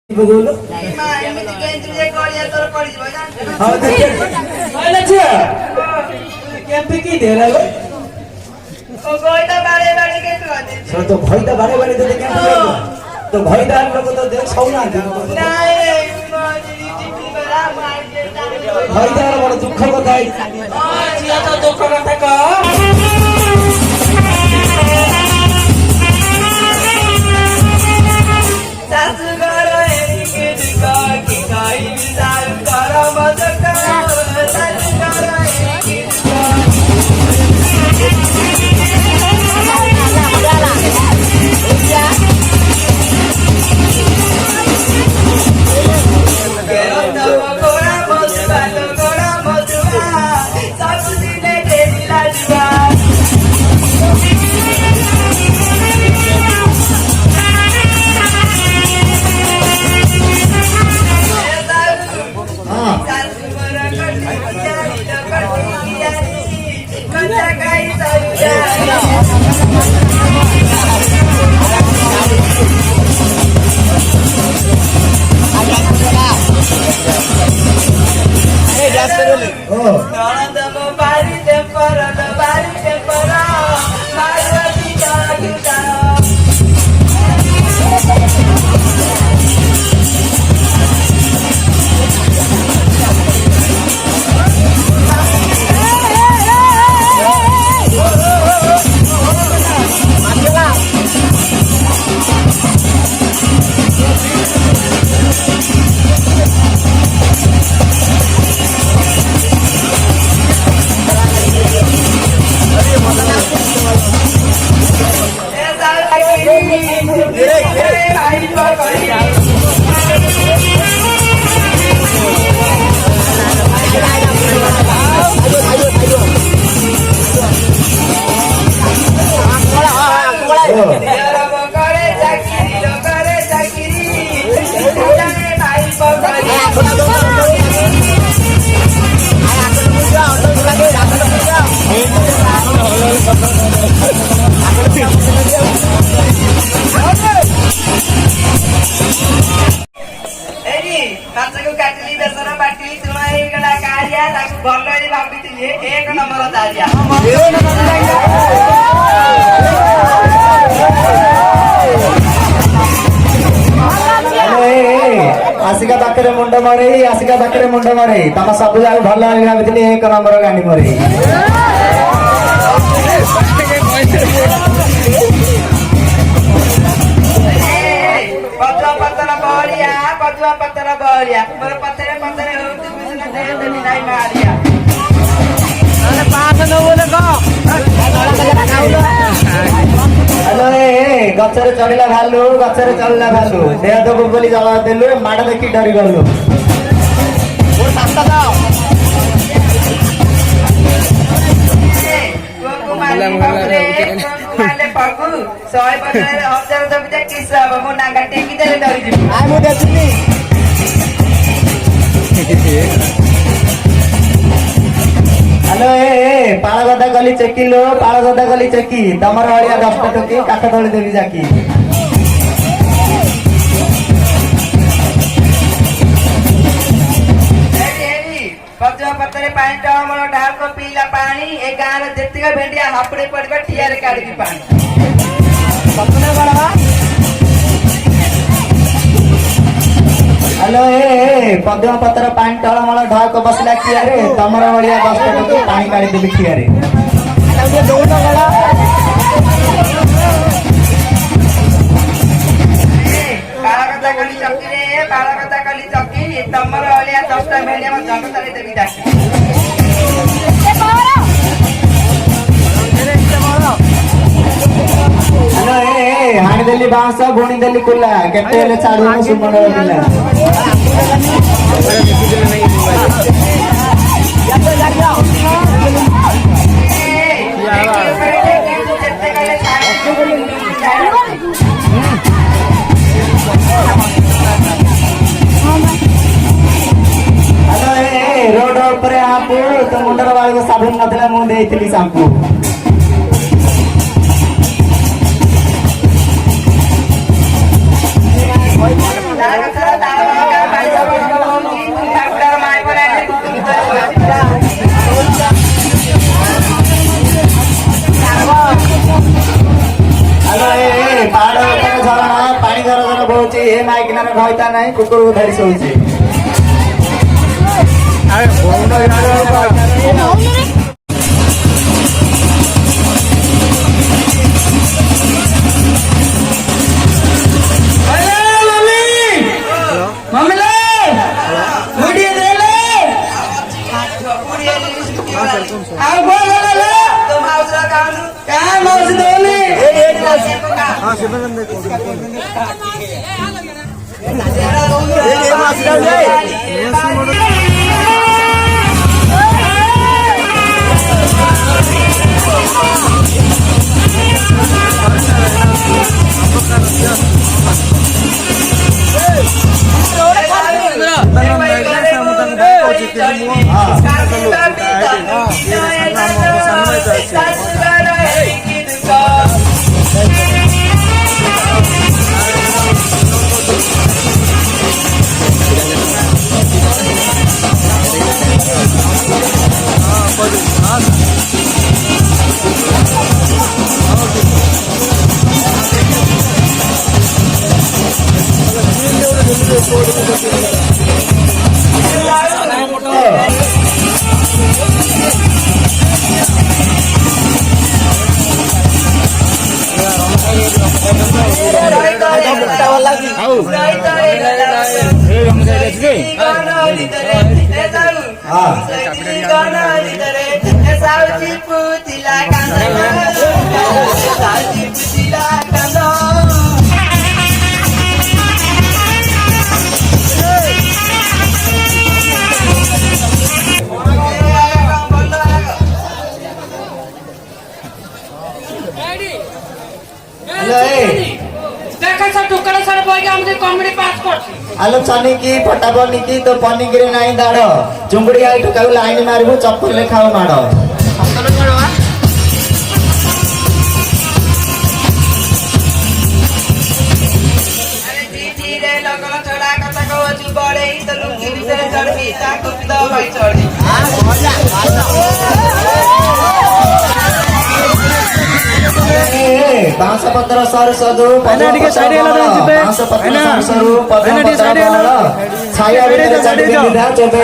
बोलो तो भाई तो बारे बारे तो क्या तो भाई दाल लोग तो देख सौना भाई दाल बड़ा दुख कथा है तो दुख कथा का एक नंबर दारिया आसिका पाखे मुंड मरे आसिका पाखे मुंड मरे तम सब जाक भल भाई एक नंबर गांडी मरे पतला पत्थर बहरिया मोर पत्थर पत्थर मारिया गचरे चढ़ला भालू गचरे चढ़ला भालू देह देव बोली जला देलु माड़ देखी डरी गलु हेलो ए पाळगदा गली चेकी लो पाळगदा गली चेकी तमर वालिया 10 टकी काठ तोली देवी जाकी पत्थर पत्थर पानी टमर ढाल को पीला पानी ए गां रे जेतिका भेंडिया हापड़े पड़बा ठिया रे काढी पानी सपना बड़वा हेलो ए पद्म पत्र पानी टळमळ ढाक बसला किया रे तमर वलिया 10 टकी पानी काढी देबी किया रे दौड़ गला बाळगदा गली चक्की रे बाळगदा गली चक्की तमर वलिया 10 टा मेडिया में जंग तले देबी डाकी हेलो ए हाणी देली बांस गुणी देली कुला केते ले चाडू सुमन दिला रोड ऊपर आपू तो मुंडर वाले साबुन नथला मुंह देइथिली शैम्पू अगिनार घईता नहीं कुकुर को धरी सोची आलोचनी की फटाबनी की तो पनिगिरी नहीं दाड़ चुंगुड़ी आई ठुकाऊ लाइन मारू चप्पल ले खाओ माड़ बांस पत्र सर सदु बांस पत्र सर सरू पत्र पत्र छाया भितर चढ़ी बिंदा चोबे